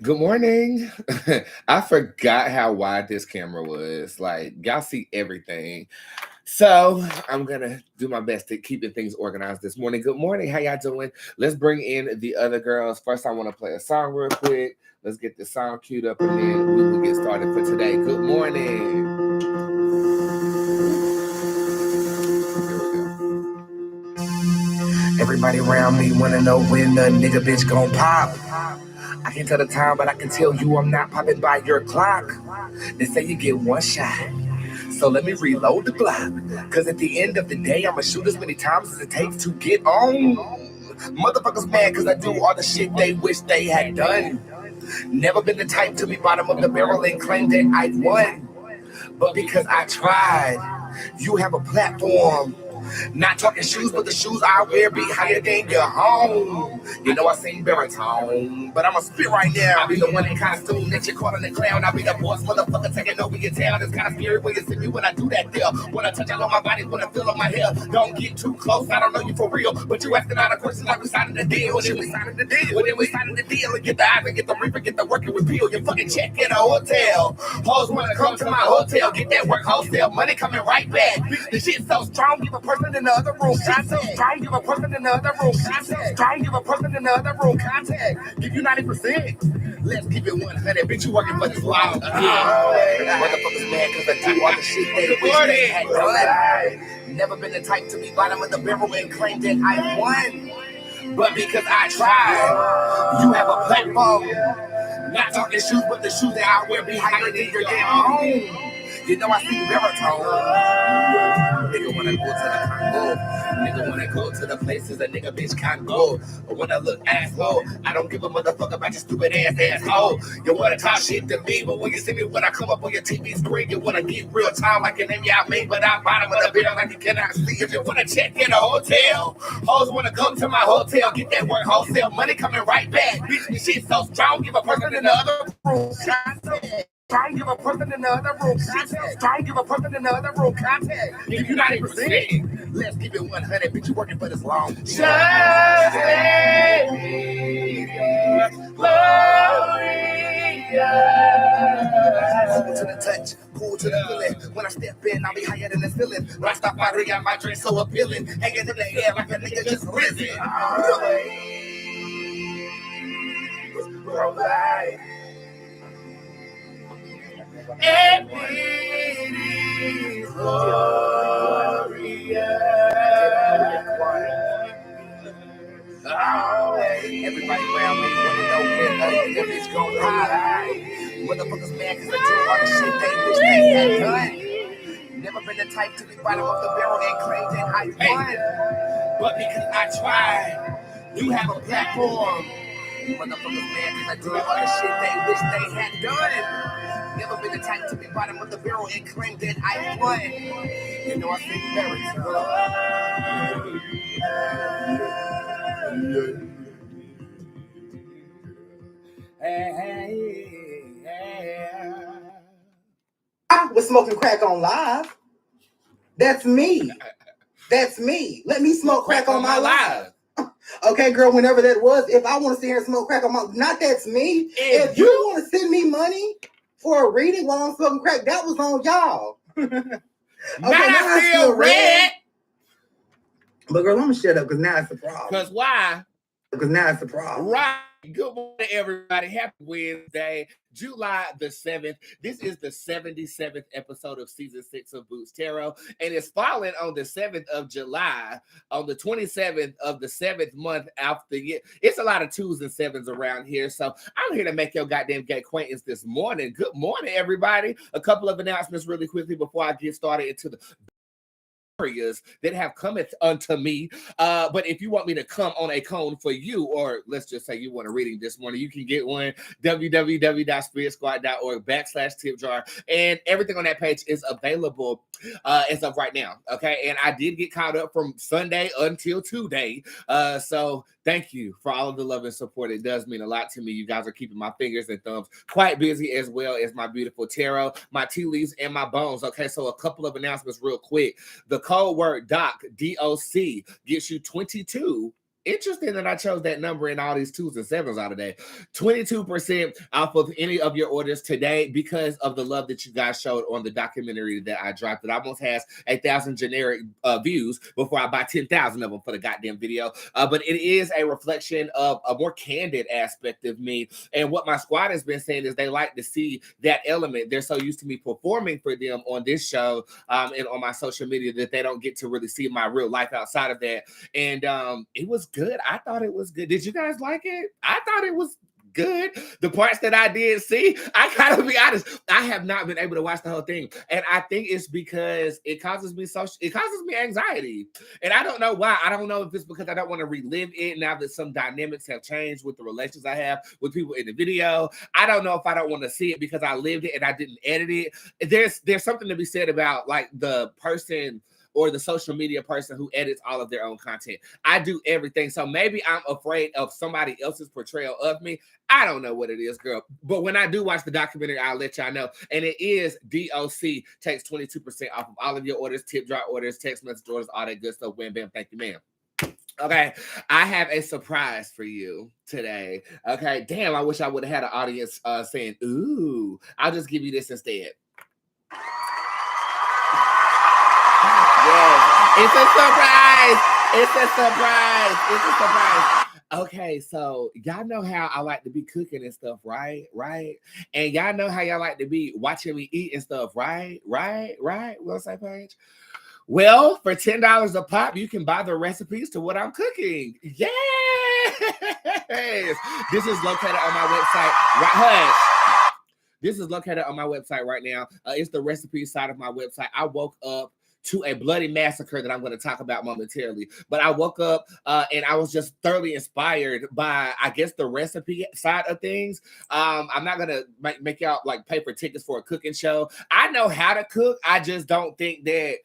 Good morning. I forgot how wide this camera was. Like, y'all see everything. So I'm gonna do my best at keeping things organized this morning. Good morning. How y'all doing? Let's bring in the other girls. First, I want to play a song real quick. Let's get the song queued up and then we will get started for today. Good morning. Everybody around me wanna know when the nigga bitch gon' pop. I can tell the time, but I can tell you I'm not popping by your clock. They say you get one shot, so let me reload the block. Cause at the end of the day, I'ma shoot as many times as it takes to get on. Motherfuckers mad cause I do all the shit they wish they had done. Never been the type to be bottom of the barrel and claim that I won. But because I tried, you have a platform. Not talking shoes, but the shoes I wear be higher than your home. You know I sing baritone, but I'm a spit right now. I be the one in costume that you calling the clown. I be the boss motherfucker taking over your town. It's kind of scary when you see me when I do that deal. When I touch all on my body, when I feel on my hair. Don't get too close, I don't know you for real. But you asking all the questions like we signing the deal. When we signing the deal, when we signing the deal. And get the eyes and get the reaper, get the working with Bill. You fucking check in a hotel. Hoes wanna come to my hotel, get that work wholesale. Money coming right back. The shit so strong, give a person in the other room contact. Strong, give a person in the other room contact. Strong, give a person in the other room contact. Give you 90%. Let's keep it 100. Bitch, you working for this long. Motherfuckers mad cause I do all the shit they wish they had done. Never been the type to be bottom of the barrel and claim that I won. But because I tried, you have a platform. Not talking shoes, but the shoes that I wear be higher than your damn home. You know I sing baritone. Nigga wanna go to the Congo. Nigga wanna go to the places a nigga bitch can't go. Or wanna look asshole. I don't give a motherfucker about your stupid ass asshole. You wanna talk shit to me, but when you see me when I come up on your TV screen, you wanna get real time like an name y'all made, but I'm bottom of the bill like you cannot see. If you wanna check in a hotel, hoes wanna come to my hotel, get that work wholesale, money coming right back. Bitch, this shit so strong, give a person in the other room contact. Try and give a person in the other room contact. Try and give a person in the other room contact. Give you 90%. Let's keep it 100. Bitch, you working for this long. Just let me cool to the touch, cool to the feeling. When I step in, I'll be higher than the ceiling. Rastafari got my dress so appealing. Hanging in the air like a nigga just risen. Provide. And it is glorious. Everybody around me wanna know when the bitch gon' die. Motherfuckers mad cause I do all the shit they wish they had done. Never been the type to be bottom of the barrel and claim that I won. But because I tried, you have a platform. Motherfuckers mad cause I do all the shit they wish they had done. Never been the type to be bottom of the barrel and claim that I won. You know I think I was smoking crack on live. That's me. That's me. Let me smoke crack on my live. Okay, girl, whenever that was, if I want to sit here and smoke crack on my, not that's me. If you want to send me money for a reading while I'm smoking crack, that was on y'all. Okay, now I feel red. But girl, I'm gonna shut up because now it's a problem. Because why? Because now it's a problem. Right. Good morning, everybody. Happy Wednesday, July the 7th. This is the 77th episode of season 6 of Bootz Tarot, and it's falling on the 7th of July, on the 27th of the 7th month after the year. It's a lot of 2s and 7s around here, so I'm here to make your goddamn acquaintance this morning. Good morning, everybody. A couple of announcements really quickly before I get started into the areas that have come unto me. But if you want me to come on a cone for you, or let's just say you want a reading this morning, you can get one, www.spiritsquad.org/tip jar. And everything on that page is available as of right now. Okay. And I did get caught up from Sunday until today. So thank you for all of the love and support. It does mean a lot to me. You guys are keeping my fingers and thumbs quite busy, as well as my beautiful tarot, my tea leaves, and my bones. Okay, so a couple of announcements real quick. The code word DOC, D-O-C, gets you 22 Interesting that I chose that number in all these 2s and 7s all today. 22% off of any of your orders today because of the love that you guys showed on the documentary that I dropped. It almost has 1,000 generic views before I buy 10,000 of them for the goddamn video. But it is a reflection of a more candid aspect of me. And what my squad has been saying is they like to see that element. They're so used to me performing for them on this show and on my social media that they don't get to really see my real life outside of that. And it was good. I thought it was good. Did you guys like it? I thought it was good. The parts that I did see, I gotta be honest, I have not been able to watch the whole thing, and I think it's because it causes me anxiety, and I don't know why. I don't know if it's because I don't want to relive it now that some dynamics have changed with the relations I have with people in the video. I don't know if I don't want to see it because I lived it and I didn't edit it. There's something to be said about like the person or the social media person who edits all of their own content. I do everything. So maybe I'm afraid of somebody else's portrayal of me. I don't know what it is, girl. But when I do watch the documentary, I'll let y'all know. And it is DOC takes 22% off of all of your orders, tip jar orders, text message orders, all that good stuff. Wham, bam, thank you, ma'am. Okay, I have a surprise for you today. Okay, damn, I wish I would have had an audience saying, ooh. I'll just give you this instead. Yes, it's a surprise. It's a surprise. It's a surprise. Okay, so y'all know how I like to be cooking and stuff, right? Right? And y'all know how y'all like to be watching me eat and stuff, right? Right? Right? We're on the same page? Well, for $10 a pop, you can buy the recipes to what I'm cooking. Yes! This is located on my website. Hush. This is located on my website right now. It's the recipe side of my website. I woke up to a bloody massacre that I'm going to talk about momentarily. But I woke up and I was just thoroughly inspired by, I guess, the recipe side of things. I'm not going to make y'all like pay for tickets for a cooking show. I know how to cook. I just don't think that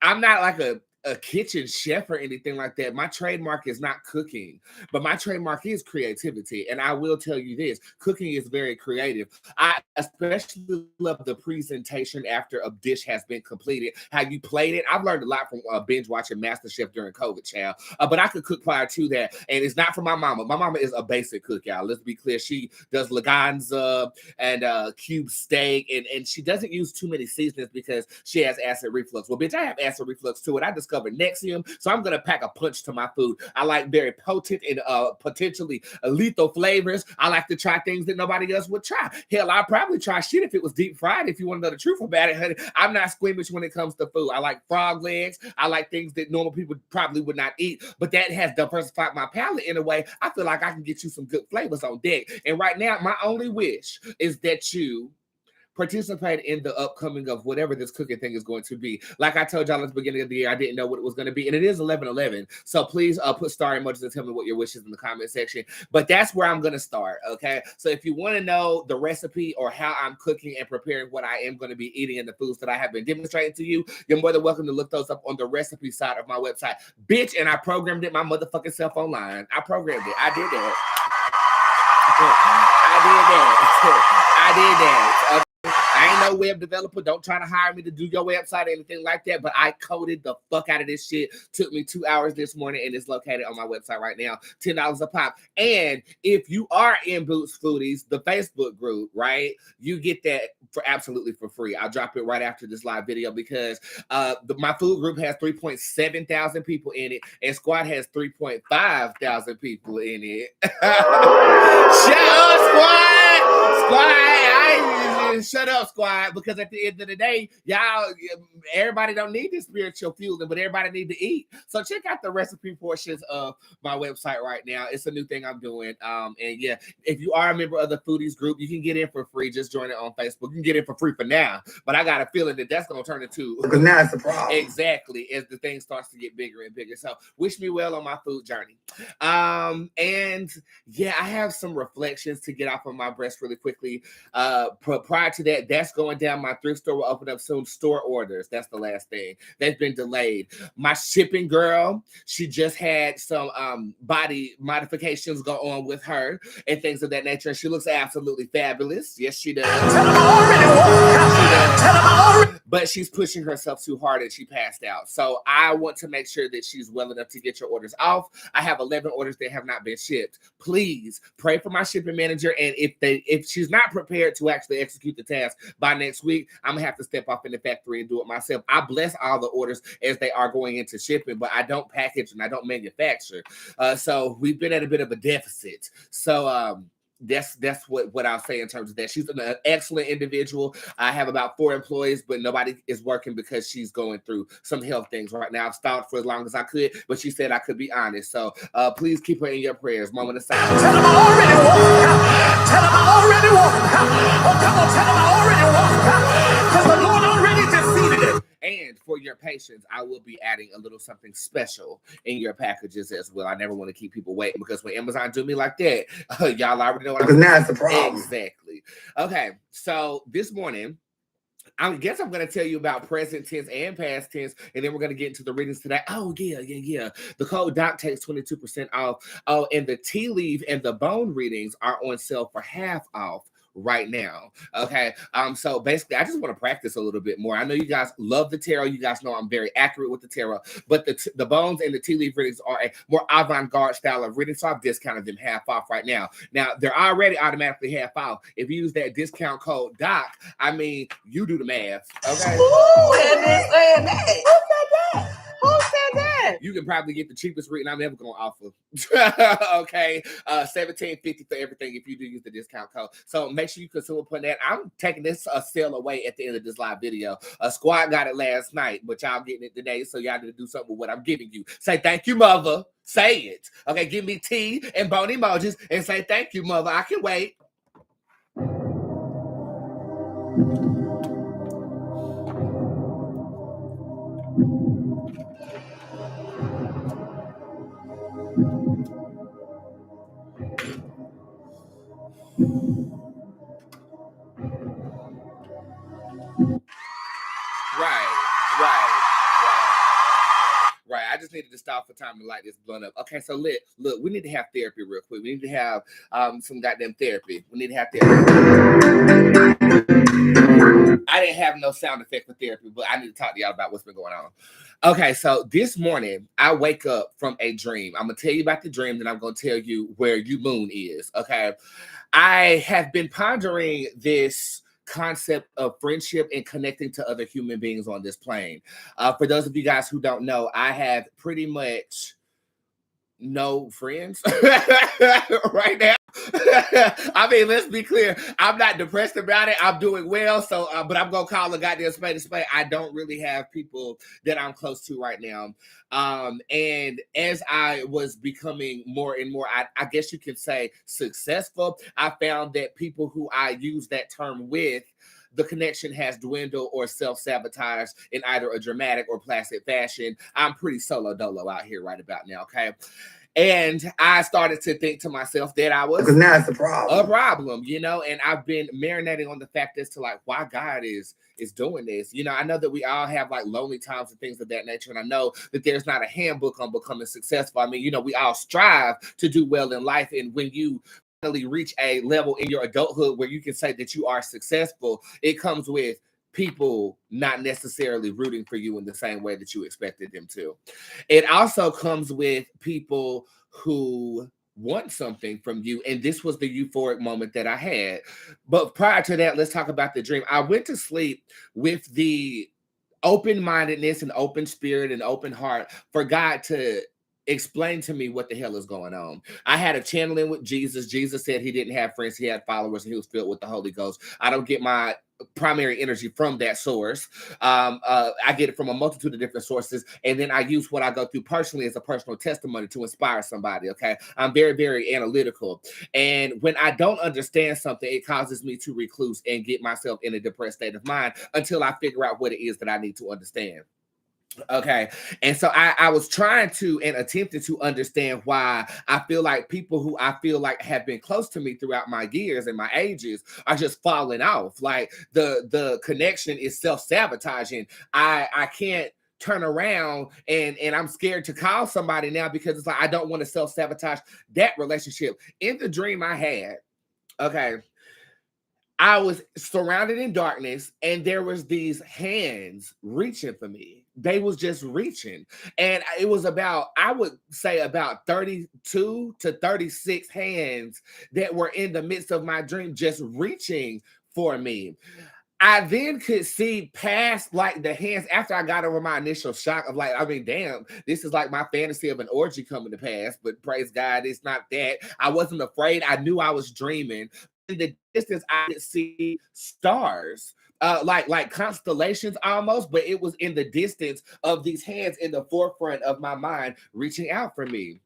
I'm not like a kitchen chef or anything like that. My trademark is not cooking, but my trademark is creativity. And I will tell you this, cooking is very creative. I especially love the presentation after a dish has been completed, how you played it. I've learned a lot from binge watching MasterChef during COVID, child. But I could cook prior to that. And it's not from my mama. My mama is a basic cook, y'all. Let's be clear. She does laganza and cube steak. And she doesn't use too many seasonings because she has acid reflux. Well, bitch, I have acid reflux too. And I discovered Nexium, so I'm gonna pack a punch to my food. I like very potent and potentially lethal flavors. I like to try things that nobody else would try. Hell, I'd probably try shit if it was deep fried. If you want to know the truth about it, honey, I'm not squeamish when it comes to food. I like frog legs. I like things that normal people probably would not eat, but that has diversified my palate in a way. I feel like I can get you some good flavors on deck. And right now, my only wish is that you participate in the upcoming of whatever this cooking thing is going to be. Like I told y'all at the beginning of the year, I didn't know what it was going to be, and it is 11/11. So please put star emojis and tell me what your wishes in the comment section. But that's where I'm going to start, okay? So if you want to know the recipe or how I'm cooking and preparing what I am going to be eating and the foods that I have been demonstrating to you, you're more than welcome to look those up on the recipe side of my website. Bitch, and I programmed it my motherfucking self online. I programmed it. I did that. I did that. I ain't no web developer. Don't try to hire me to do your website or anything like that. But I coded the fuck out of this shit. Took me 2 hours this morning, and it's located on my website right now. $10 a pop. And if you are in Boots Foodies, the Facebook group, right? You get that for absolutely for free. I'll drop it right after this live video because my food group has 3.7 thousand people in it, and Squad has 3.5 thousand people in it. Shut up, Squad! Shut up, Squad, because at the end of the day, y'all, everybody don't need this spiritual fueling, but everybody need to eat. So check out the recipe portions of my website right now. It's a new thing I'm doing. And yeah, if you are a member of the Foodies group, you can get in for free. Just join it on Facebook. You can get in for free for now, but I got a feeling that that's going to turn into... Because now it's a problem. Exactly, as the thing starts to get bigger and bigger. So wish me well on my food journey. And yeah, I have some reflections to get off of my breast really quickly. Prior to that, that's going down. My thrift store will open up soon. Store orders, that's the last thing. They've been delayed. My shipping girl, she just had some body modifications go on with her and things of that nature. She looks absolutely fabulous. Yes, she does. but she's pushing herself too hard and she passed out. So I want to make sure that she's well enough to get your orders off. I have 11 orders that have not been shipped. Please pray for my shipping manager, and if she's not prepared to actually execute the task by next week, I'm gonna have to step off in the factory and do it myself. I bless all the orders as they are going into shipping, but I don't package and I don't manufacture. So we've been at a bit of a deficit. So that's what I'll say in terms of that. She's an excellent individual. I have about 4 employees, but nobody is working because she's going through some health things right now. I've stalled for as long as I could, but she said I could be honest. So please keep her in your prayers. Moment of silence. Tell them I already won. Tell them I already won. Oh, come on, tell them I already won. Because the Lord already defeated it. And for your patience, I will be adding a little something special in your packages as well. I never want to keep people waiting, because when Amazon do me like that, y'all already know what I'm Because now it's the problem. Exactly. Okay, so this morning, I guess I'm going to tell you about present tense and past tense, and then we're going to get into the readings today. Oh, yeah. The code DOC takes 22% off. Oh, and the tea leaf and the bone readings are on sale for half off right now. Okay. So basically, I just want to practice a little bit more. I know you guys love the tarot. You guys know I'm very accurate with the tarot, but the bones and the tea leaf readings are a more avant-garde style of reading, so I've discounted them half off right now. Now, they're already automatically half off. If you use that discount code DOC, I mean, you do the math. Okay. Who said that? Who said that? You can probably get the cheapest reading I'm ever going to offer. Okay. $17.50 for everything if you do use the discount code. So make sure you consider putting that. I'm taking this sale away at the end of this live video. Squad got it last night, but y'all getting it today, so y'all need to do something with what I'm giving you. Say thank you, mother. Say it. Okay, give me tea and bone emojis and say thank you, mother. I can wait. Right. I just needed to stop for time to light this blunt up. Okay, so look, we need to have therapy real quick. We need to have some goddamn therapy. We need to have therapy. I didn't have no sound effect for therapy, but I need to talk to y'all about what's been going on. Okay, so this morning, I wake up from a dream. I'm going to tell you about the dream, and I'm going to tell you where you moon is, okay? I have been pondering this concept of friendship and connecting to other human beings on this plane. For those of you guys who don't know, I have pretty much no friends right now. I mean, let's be clear. I'm not depressed about it. I'm doing well. So, but I'm going to call a goddamn spade a spade. I don't really have people that I'm close to right now. And as I was becoming more and more, I guess you could say successful, I found that people who I use that term with, the connection has dwindled or self-sabotaged in either a dramatic or placid fashion. I'm pretty solo dolo out here right about now, okay? And I started to think to myself that I was... Because now it's a problem, you know? And I've been marinating on the fact as to, like, why God is doing this. You know, I know that we all have, like, lonely times and things of that nature, and I know that there's not a handbook on becoming successful. I mean, you know, we all strive to do well in life, and when you reach a level in your adulthood where you can say that you are successful, it comes with people not necessarily rooting for you in the same way that you expected them to. It also comes with people who want something from you, and this was the euphoric moment that I had. But prior to that, let's talk about the dream. I went to sleep with the open-mindedness and open spirit and open heart for God to explain to me what the hell is going on. I had a channeling with Jesus. Jesus said he didn't have friends, he had followers, and he was filled with the Holy Ghost. I don't get my primary energy from that source. I get it from a multitude of different sources, and then I use what I go through personally as a personal testimony to inspire somebody, okay? I'm very, very analytical, and when I don't understand something, it causes me to recluse and get myself in a depressed state of mind until I figure out what it is that I need to understand. Okay. And so I was trying to and attempted to understand why I feel like people who I feel like have been close to me throughout my years and my ages are just falling off. Like the connection is self-sabotaging. I can't turn around and I'm scared to call somebody now because it's like I don't want to self-sabotage that relationship. In the dream I had, okay, I was surrounded in darkness, and there was these hands reaching for me. They was just reaching. And it was about, I would say about 32 to 36 hands that were in the midst of my dream, just reaching for me. I then could see past like the hands after I got over my initial shock of like, I mean, damn, this is like my fantasy of an orgy coming to pass, but praise God, it's not that. I wasn't afraid. I knew I was dreaming. In the distance, I could see stars. Like constellations almost, but it was in the distance of these hands in the forefront of my mind reaching out for me.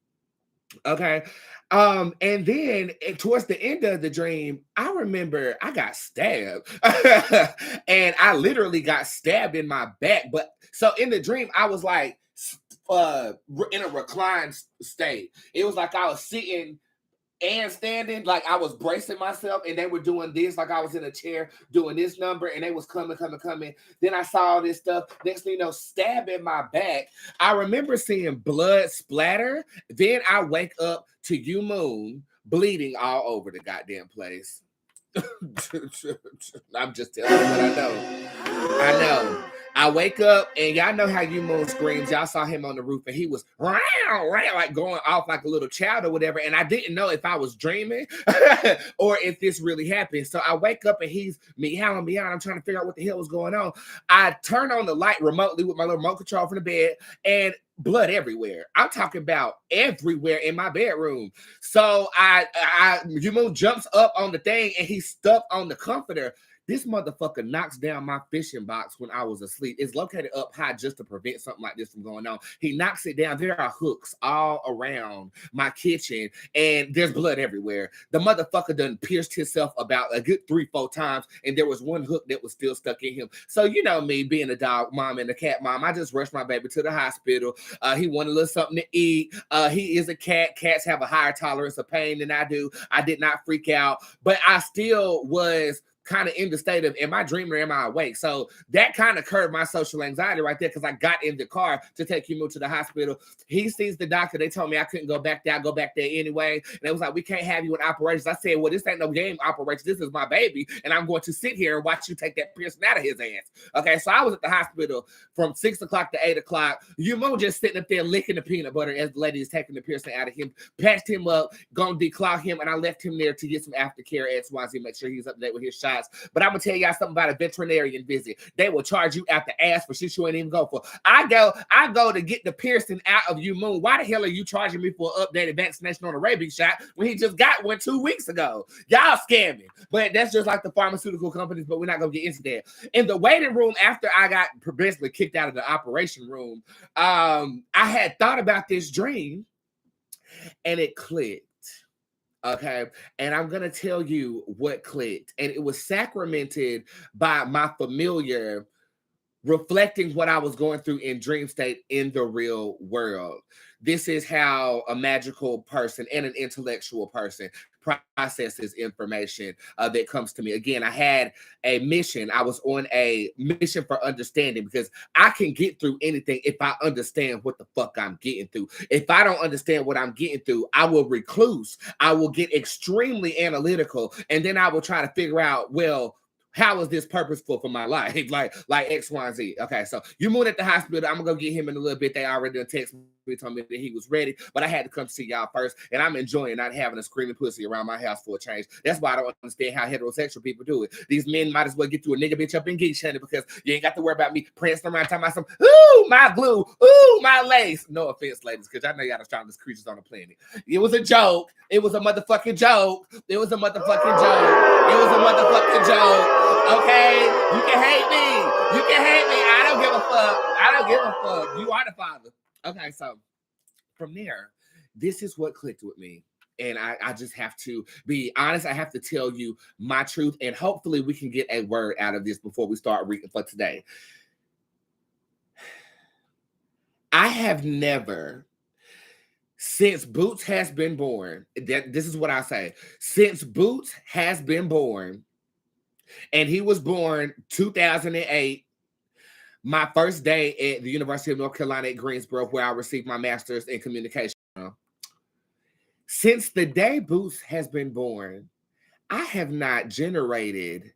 Okay. And then towards the end of the dream, I remember I got stabbed. And I literally got stabbed in my back. But so in the dream, I was like in a reclined state. It was like I was sitting and standing, like I was bracing myself, and they were doing this, like I was in a chair doing this number, and they was coming. Then I saw all this stuff. Next thing you know, stab in my back. I remember seeing blood splatter. Then I wake up to you moon bleeding all over the goddamn place. I'm just telling you what I know. I know. I wake up and y'all know how you moon screams. Y'all saw him on the roof and he was like going off like a little child or whatever. And I didn't know if I was dreaming or if this really happened. So I wake up and he's meowing. I'm trying to figure out what the hell was going on. I turn on the light remotely with my little remote control from the bed, and blood everywhere. I'm talking about everywhere in my bedroom. So you moon jumps up on the thing and he's stuck on the comforter. This motherfucker knocks down my fishing box when I was asleep. It's located up high just to prevent something like this from going on. He knocks it down. There are hooks all around my kitchen, and there's blood everywhere. The motherfucker done pierced himself about a good 3-4 times, and there was one hook that was still stuck in him. So you know me, being a dog mom and a cat mom, I just rushed my baby to the hospital. He wanted a little something to eat. He is a cat. Cats have a higher tolerance of pain than I do. I did not freak out, but I still was kind of in the state of, am I dreaming or am I awake? So that kind of curbed my social anxiety right there, because I got in the car to take Humo to the hospital. He sees the doctor. They told me I couldn't go back there. I go back there anyway. And it was like, we can't have you in operations. I said, well, this ain't no game operation. This is my baby. And I'm going to sit here and watch you take that piercing out of his ass. Okay, so I was at the hospital from 6 o'clock to 8 o'clock. Humo just sitting up there licking the peanut butter as the lady is taking the piercing out of him, patched him up, gonna declaw him, and I left him there to get some aftercare at XYZ, make sure he's up to date with his shots. But I'm gonna tell y'all something about a veterinarian visit. They will charge you out the ass for shit you ain't even go for. I go to get the piercing out of you, moon. Why the hell are you charging me for an updated vaccination on a rabies shot when he just got one 2 weeks ago? Y'all scamming. But that's just like the pharmaceutical companies, but we're not gonna get into that. In the waiting room, after I got basically kicked out of the operation room, I had thought about this dream and it clicked. Okay, and I'm gonna tell you what clicked, and it was sacramented by my familiar reflecting what I was going through in dream state in the real world. This is how a magical person and an intellectual person processes information that comes to me. Again, I had a mission. I was on a mission for understanding, because I can get through anything if I understand what the fuck I'm getting through. If I don't understand what I'm getting through, I will recluse. I will get extremely analytical, and then I will try to figure out, well, how is this purposeful for my life? like X, Y, and Z. Okay, so you moved at the hospital. I'm gonna go get him in a little bit. They already text me, told me that he was ready, but I had to come see y'all first. And I'm enjoying not having a screaming pussy around my house for a change. That's why I don't understand how heterosexual people do it. These men might as well get through a nigga bitch up in geek shunting, because you ain't got to worry about me prancing around talking about some, ooh, my glue, ooh, my lace. No offense, ladies, because I know y'all the strongest creatures on the planet. It was a joke. It was a motherfucking joke. It was a motherfucking joke. It was a motherfucking joke. Okay, you can hate me. You can hate me. I don't give a fuck. I don't give a fuck. You are the father. Okay, so from there, this is what clicked with me. And I just have to be honest. I have to tell you my truth. And hopefully we can get a word out of this before we start reading for today. I have never, since Bootz has been born, this is what I say. Since Bootz has been born, and he was born 2008, my first day at the University of North Carolina at Greensboro, where I received my master's in communication. Since the day Bootz has been born, I have not generated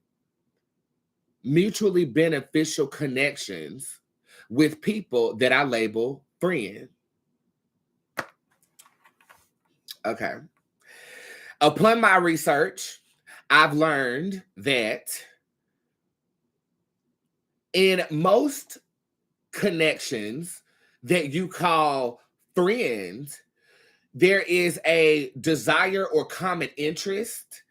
mutually beneficial connections with people that I label friend. Okay. Upon my research, I've learned that in most connections that you call friends, there is a desire or common interest,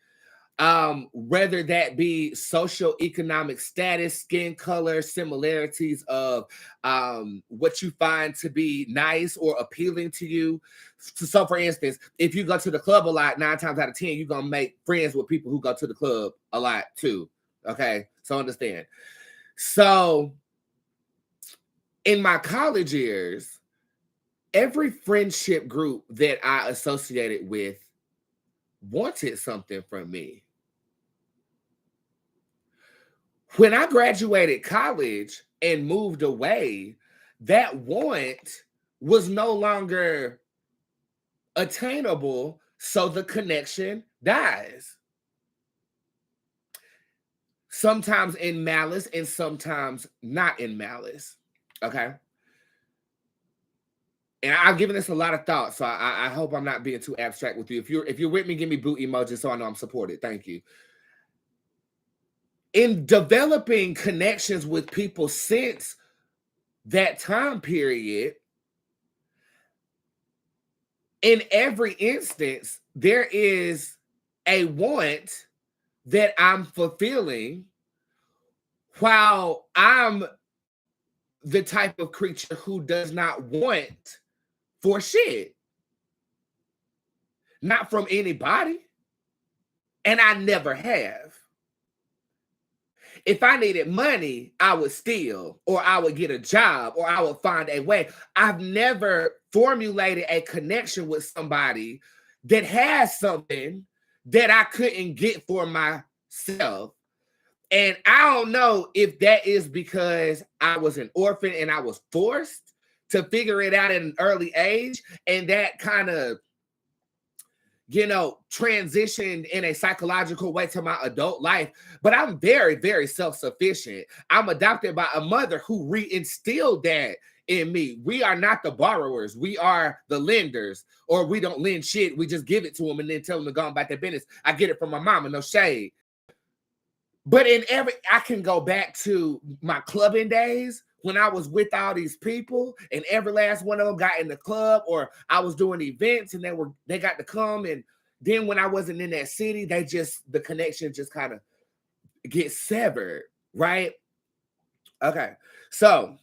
whether that be socioeconomic status, skin color, similarities of what you find to be nice or appealing to you. So, for instance, if you go to the club a lot, 9 times out of 10, you're going to make friends with people who go to the club a lot too. Okay, so understand. So, in my college years, every friendship group that I associated with wanted something from me. When I graduated college and moved away, that want was no longer attainable, so the connection dies. Sometimes in malice and sometimes not in malice. Okay. And I've given this a lot of thought, so I hope I'm not being too abstract with you. If you're with me, give me boot emojis so I know I'm supported. Thank you. In developing connections with people since that time period, in every instance, there is a want that I'm fulfilling while I'm the type of creature who does not want for shit. Not from anybody. And I never have. If I needed money, I would steal, or I would get a job, or I would find a way. I've never formulated a connection with somebody that has something that I couldn't get for myself. And I don't know if that is because I was an orphan and I was forced to figure it out at an early age, and that kind of, transitioned in a psychological way to my adult life. But I'm very, very self-sufficient. I'm adopted by a mother who reinstilled that in me. We are not the borrowers. We are the lenders, or we don't lend shit. We just give it to them and then tell them to go about their business. I get it from my mama, no shade. But I can go back to my clubbing days when I was with all these people, and every last one of them got in the club, or I was doing events and they got to come. And then when I wasn't in that city, the connection just kind of gets severed, right? Okay. So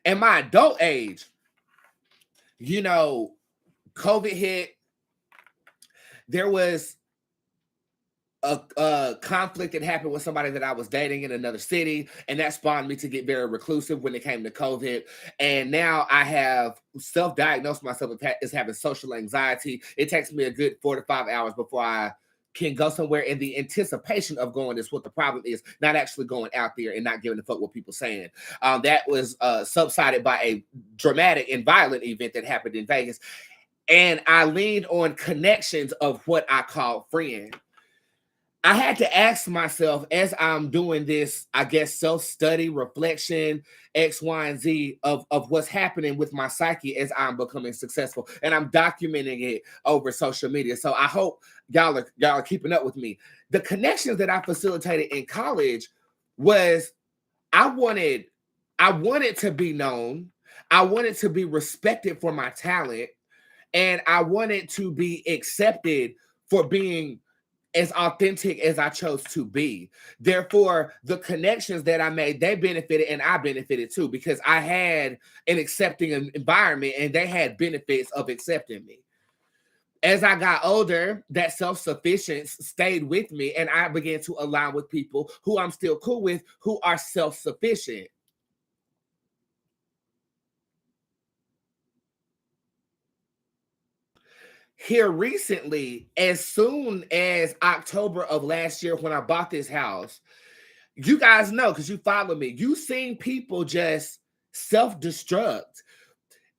in my adult age, COVID hit. There was a conflict that happened with somebody that I was dating in another city, and that spawned me to get very reclusive when it came to COVID. And now I have self-diagnosed myself as having social anxiety. It takes me a good 4 to 5 hours before I can go somewhere, in the anticipation of going is what the problem is, not actually going out there and not giving a fuck what people saying. That was subsided by a dramatic and violent event that happened in Vegas. And I leaned on connections of what I call friend. I had to ask myself, as I'm doing this, I guess, self-study, reflection, X, Y, and Z of what's happening with my psyche as I'm becoming successful. And I'm documenting it over social media. So I hope y'all are keeping up with me. The connections that I facilitated in college was I wanted to be known. I wanted to be respected for my talent. And I wanted to be accepted for being as authentic as I chose to be. Therefore, the connections that I made, they benefited and I benefited too, because I had an accepting environment and they had benefits of accepting me. As I got older, that self-sufficiency stayed with me, and I began to align with people who I'm still cool with, who are self-sufficient. Here recently, as soon as October of last year, when I bought this house, you guys know, because you follow me, you've seen people just self-destruct.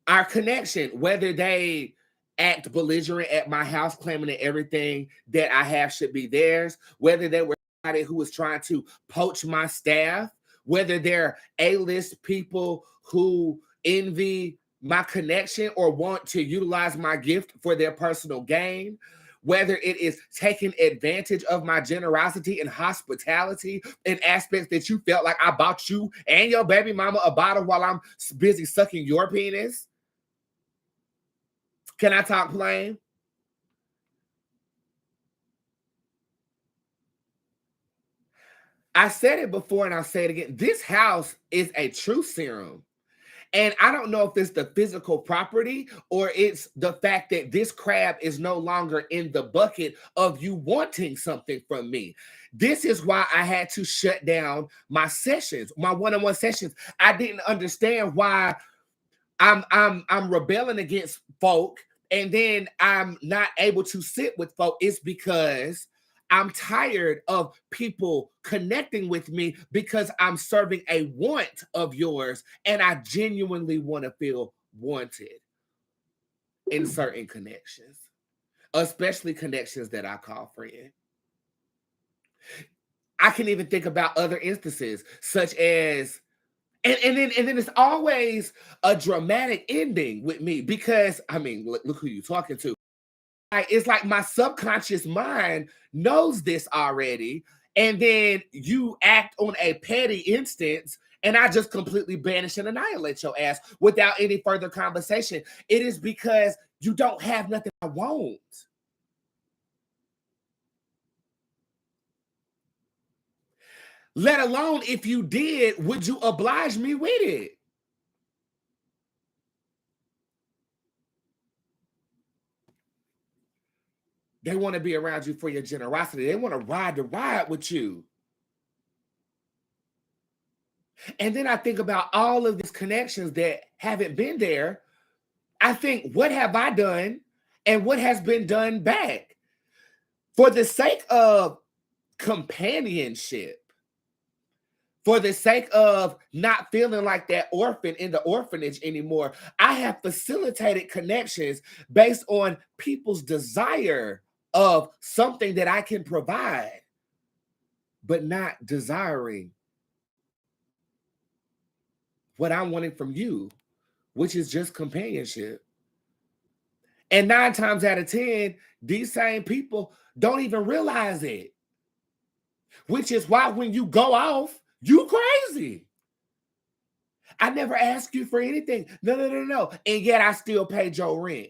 Our connection, whether they act belligerent at my house, claiming that everything that I have should be theirs, whether they were somebody who was trying to poach my staff, whether they're A-list people who envy my connection or want to utilize my gift for their personal gain, whether it is taking advantage of my generosity and hospitality in aspects that you felt like I bought you and your baby mama a bottle while I'm busy sucking your penis. Can I talk plain? I said it before and I'll say it again. This house is a truth serum. And I don't know if it's the physical property or it's the fact that this crab is no longer in the bucket of you wanting something from me. This is why I had to shut down my sessions, my one-on-one sessions. I didn't understand why I'm rebelling against folk and then I'm not able to sit with folk. It's because I'm tired of people connecting with me because I'm serving a want of yours and I genuinely want to feel wanted in certain connections, especially connections that I call friend. I can even think about other instances such as and then it's always a dramatic ending with me because I mean, look who you're talking to. It's like my subconscious mind knows this already, and then you act on a petty instance, and I just completely banish and annihilate your ass without any further conversation. It is because you don't have nothing I want. Let alone if you did, would you oblige me with it? They want to be around you for your generosity. They want to ride the ride with you. And then I think about all of these connections that haven't been there. I think, what have I done and what has been done back? For the sake of companionship, for the sake of not feeling like that orphan in the orphanage anymore, I have facilitated connections based on people's desire of something that I can provide, but not desiring what I'm wanting from you, which is just companionship. And 9 times out of 10, these same people don't even realize it, which is why when you go off, you crazy. I never asked you for anything. No. And yet I still paid your rent.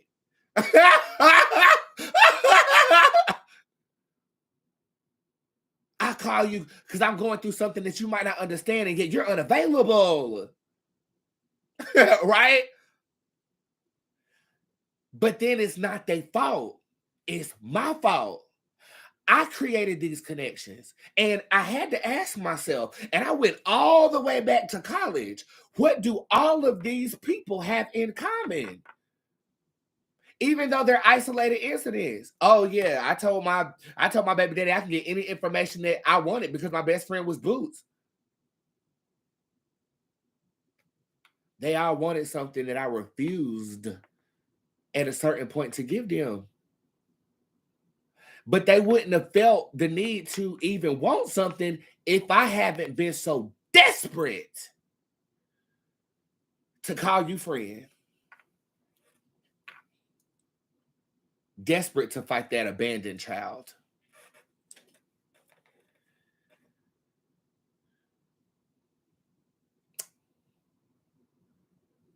I call you because I'm going through something that you might not understand, and yet you're unavailable. Right? But then it's not their fault. It's my fault. I created these connections and I had to ask myself, and I went all the way back to college, what do all of these people have in common? Even though they're isolated incidents. Oh yeah, I told my baby daddy I can get any information that I wanted because my best friend was Boots. They all wanted something that I refused at a certain point to give them. But they wouldn't have felt the need to even want something if I haven't been so desperate to call you friend. Desperate to fight that abandoned child.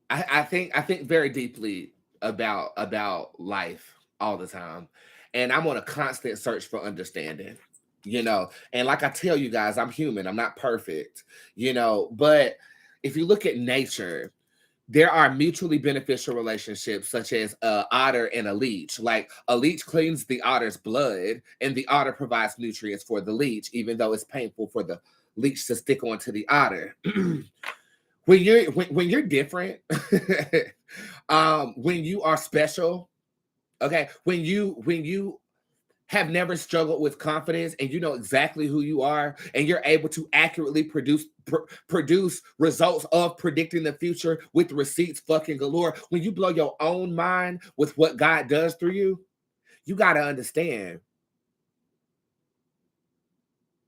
I think very deeply about life all the time. And I'm on a constant search for understanding, and like I tell you guys, I'm human, I'm not perfect, but if you look at nature, there are mutually beneficial relationships such as a otter and a leech. Like a leech cleans the otter's blood and the otter provides nutrients for the leech, even though it's painful for the leech to stick onto the otter. When you're different, when you are special, okay, when you have never struggled with confidence and you know exactly who you are and you're able to accurately produce results of predicting the future with receipts fucking galore, when you blow your own mind with what God does through you got to understand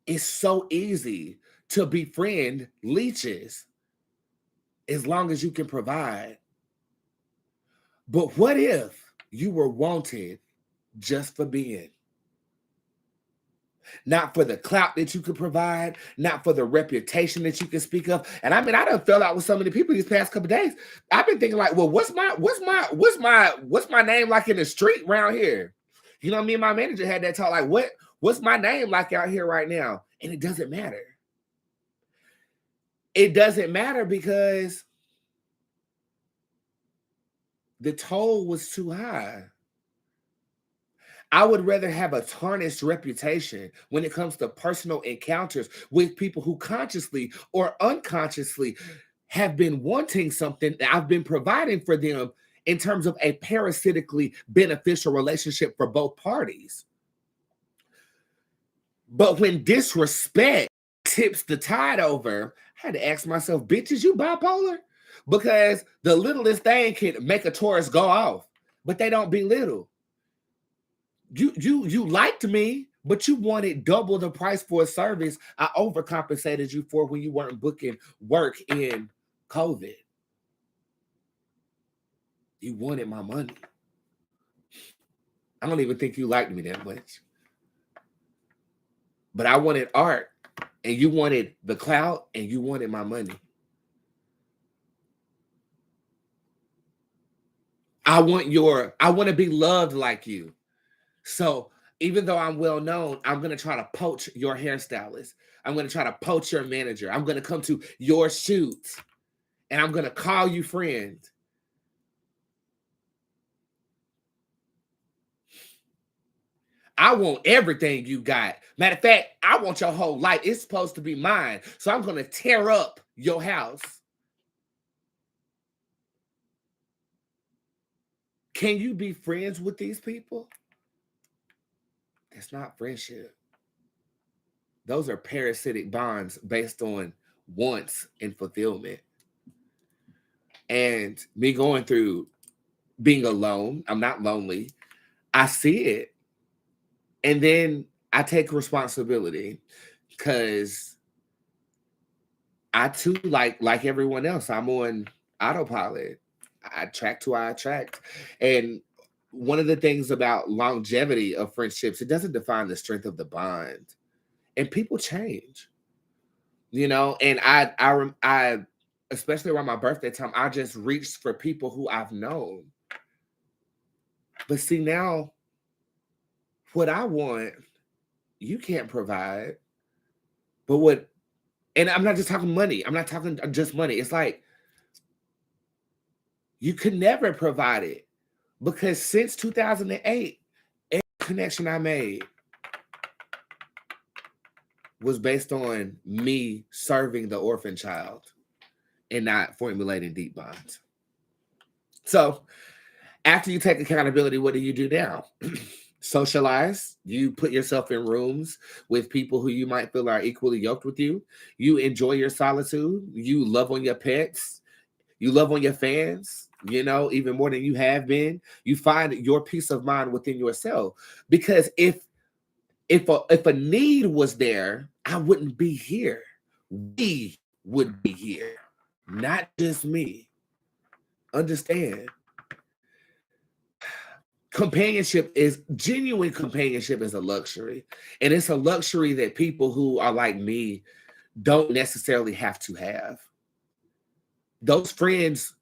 it's so easy to befriend leeches as long as you can provide. But what if you were wanted just for being? Not for the clout that you could provide, not for the reputation that you can speak of. And I mean, I done fell out with so many people these past couple of days. I've been thinking like, well, what's my name like in the street around here? You know, me and my manager had that talk, like, what's my name like out here right now? And it doesn't matter. It doesn't matter because the toll was too high. I would rather have a tarnished reputation when it comes to personal encounters with people who consciously or unconsciously have been wanting something that I've been providing for them in terms of a parasitically beneficial relationship for both parties. But when disrespect tips the tide over, I had to ask myself, bitch, is you bipolar? Because the littlest thing can make a Taurus go off, but they don't belittle. You liked me, but you wanted double the price for a service I overcompensated you for when you weren't booking work in COVID. You wanted my money. I don't even think you liked me that much. But I wanted art, and you wanted the clout, and you wanted my money. I want to be loved like you. So even though I'm well known, I'm going to try to poach your hairstylist. I'm going to try to poach your manager. I'm going to come to your shoots and I'm going to call you friend. I want everything you got. Matter of fact, I want your whole life. It's supposed to be mine. So I'm going to tear up your house. Can you be friends with these people? That's not friendship. Those are parasitic bonds based on wants and fulfillment. And me going through being alone, I'm not lonely. I see it. And then I take responsibility because I too, like everyone else, I'm on autopilot. I attract who I attract. And one of the things about longevity of friendships, it doesn't define the strength of the bond. And people change, you know. And I especially around my birthday time, I just reached for people who I've known. But see, now what I want, you can't provide. But and I'm not just talking money. I'm not talking just money. It's like you could never provide it. Because since 2008, every connection I made was based on me serving the orphan child and not formulating deep bonds. So after you take accountability, what do you do now? Socialize. You put yourself in rooms with people who you might feel are equally yoked with you. You enjoy your solitude. You love on your pets. You love on your fans, you know, even more than you have been. You find your peace of mind within yourself. Because if a need was there, I wouldn't be here. We would be here, not just me. Understand? Genuine companionship is a luxury. And it's a luxury that people who are like me don't necessarily have to have. Those friends,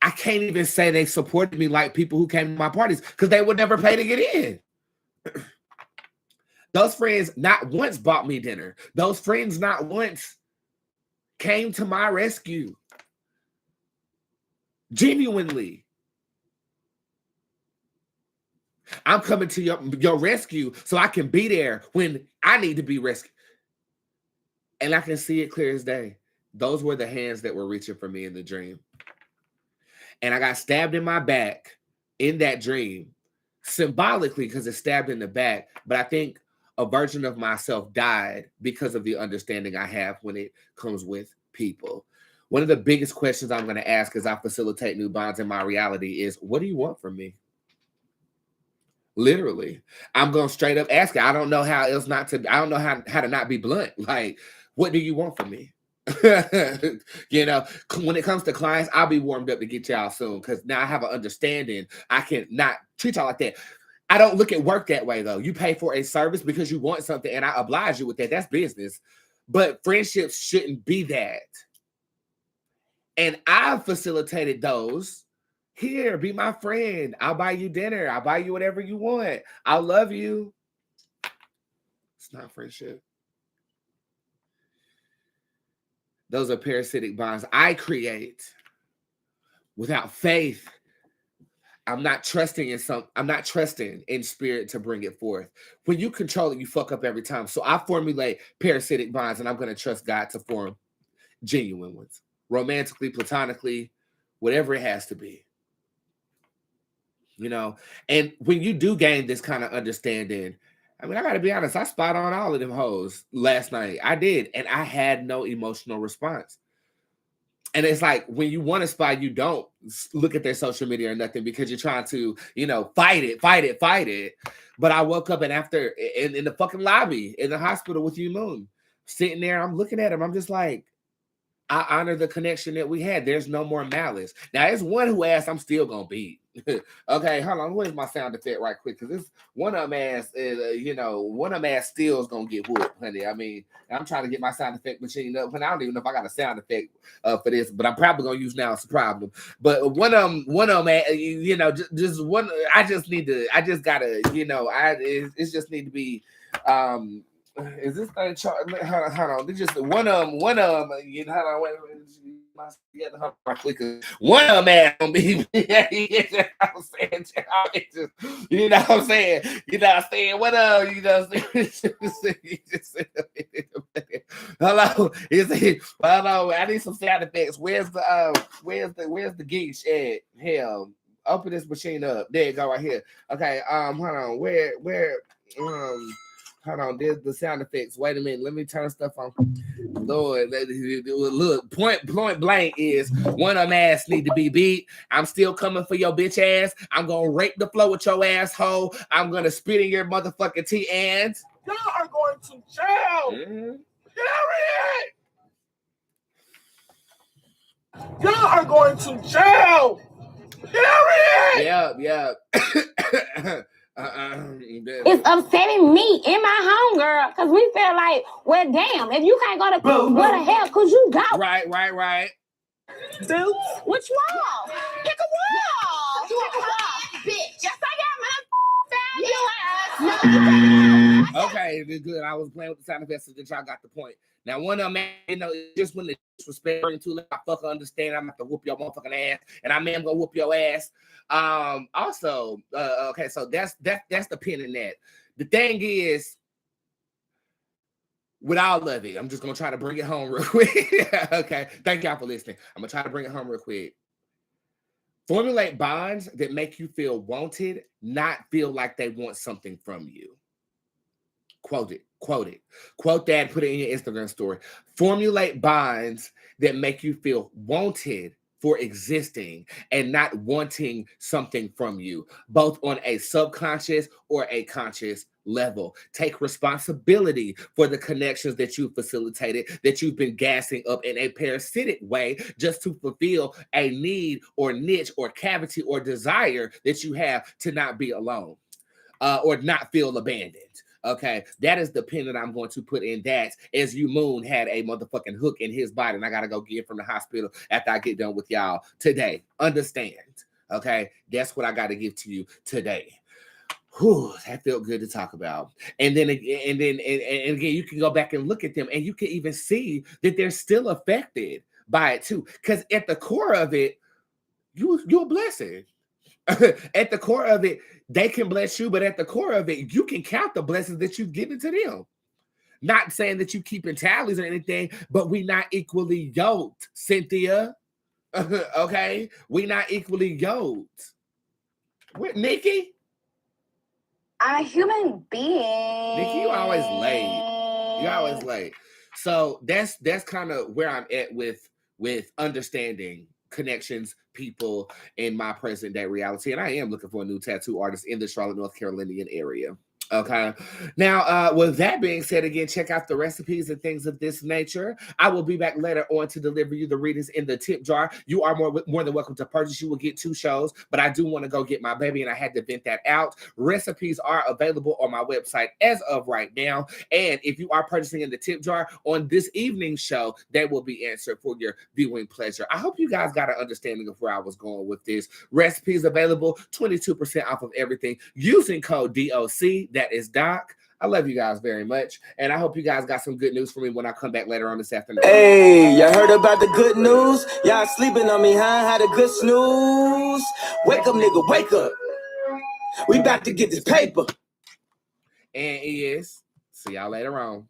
I can't even say they supported me like people who came to my parties because they would never pay to get in. Those friends not once bought me dinner. Those friends not once came to my rescue. Genuinely. I'm coming to your rescue so I can be there when I need to be rescued. And I can see it clear as day. Those were the hands that were reaching for me in the dream. And I got stabbed in my back in that dream symbolically because it's stabbed in the back, but I think a version of myself died because of the understanding I have when it comes with people. One of the biggest questions I'm going to ask as I facilitate new bonds in my reality is, what do you want from me? Literally, I'm going to straight up ask it. I don't know how else not to, I don't know how to not be blunt. Like, what do you want from me? You know, when it comes to clients, I'll be warmed up to get y'all soon because now I have an understanding. I can not treat y'all like that. I don't look at work that way, though. You pay for a service because you want something, and I oblige you with that. That's business. But friendships shouldn't be that. And I've facilitated those. Here, be my friend. I'll buy you dinner. I'll buy you whatever you want. I'll love you. It's not friendship. Those are parasitic bonds I create without faith. I'm not trusting in spirit to bring it forth. When you control it, you fuck up every time. So I formulate parasitic bonds, and I'm going to trust God to form genuine ones, romantically, platonically, whatever it has to be. You know, and when you do gain this kind of understanding, I mean, I got to be honest, I spot on all of them hoes last night. I did, and I had no emotional response. And it's like when you want to spy, you don't look at their social media or nothing because you're trying to, you know, fight it. But I woke up and after in the fucking lobby in the hospital with you, Moon, sitting there, I'm looking at him. I'm just like, I honor the connection that we had. There's no more malice. Now, there's one who asked, I'm still going to beat. Okay, hold on. Where's my sound effect right quick? Because this one of them ass, one of them ass still is going to get whooped, honey. I mean, I'm trying to get my sound effect machine up. And I don't even know if I got a sound effect for this, but I'm probably going to use now. It's a problem. But one of them, just one, I just got to, it just need to be, is this thing hold on. This just one of them, hold on, wait. One of them ass gonna be, I'm saying, you know what I'm saying? What up, hello, hello, I need some sound effects. Where's the geese at? Hell, open this machine up. There you go, right here. Okay, hold on, where, hold on, there's the sound effects. Wait a minute, let me turn stuff on. Lord, look, point blank is one of them ass need to be beat. I'm still coming for your bitch ass. I'm gonna rape the floor with your asshole. I'm gonna spit in your motherfucking tea and y'all are going to jail. Period. Y'all are going to jail. Period. Yeah. It's upsetting me and my homegirl because we feel like, well, damn, if you can't go to court, what the hell could you go? Right. Dude, which wall? Pick a wall. You a wall, bitch. Yes, I got my Okay, good. I was playing with the sound effects so that y'all got the point. Now, one of them, just when the disrespect too late, I fucking understand. I'm about to whoop your motherfucking ass, and I'm gonna whoop your ass. Also, okay, so that's the pin in that. The thing is, with all of it, I'm just gonna try to bring it home real quick. Okay, thank y'all for listening. I'm gonna try to bring it home real quick. Formulate bonds that make you feel wanted, not feel like they want something from you. Quote it. Quote that, put it in your Instagram story. Formulate bonds that make you feel wanted for existing and not wanting something from you, both on a subconscious or a conscious level. Take responsibility for the connections that you facilitated, that you've been gassing up in a parasitic way just to fulfill a need or niche or cavity or desire that you have to not be alone or not feel abandoned. Okay, that is the pin that I'm going to put in that as you Moon had a motherfucking hook in his body and I got to go get him from the hospital after I get done with y'all today. Understand, okay? That's what I got to give to you today. Whew, that felt good to talk about. And then again, you can go back and look at them and you can even see that they're still affected by it too. Because at the core of it, you're a blessing. At the core of it, they can bless you, but at the core of it, you can count the blessings that you've given to them. Not saying that you keeping tallies or anything, but we not equally yoked, Cynthia. Okay? We not equally yoked. With Nikki? I'm a human being. Nikki, you always late. You always late. So that's kind of where I'm at with understanding connections, people in my present day reality. And I am looking for a new tattoo artist in the Charlotte, North Carolinian area. Okay. Now, with that being said, again, check out the recipes and things of this nature. I will be back later on to deliver you the readings in the tip jar. You are more than welcome to purchase. You will get 2 shows, but I do want to go get my baby, and I had to vent that out. Recipes are available on my website as of right now. And if you are purchasing in the tip jar on this evening's show, they will be answered for your viewing pleasure. I hope you guys got an understanding of where I was going with this. Recipes available, 22% off of everything using code DOC. That is Doc. I love you guys very much, and I hope you guys got some good news for me when I come back later on this afternoon. Hey, y'all heard about the good news? Y'all sleeping on me, huh? Had a good snooze. Wake up, nigga, wake up. We about to get this paper. And see y'all later on.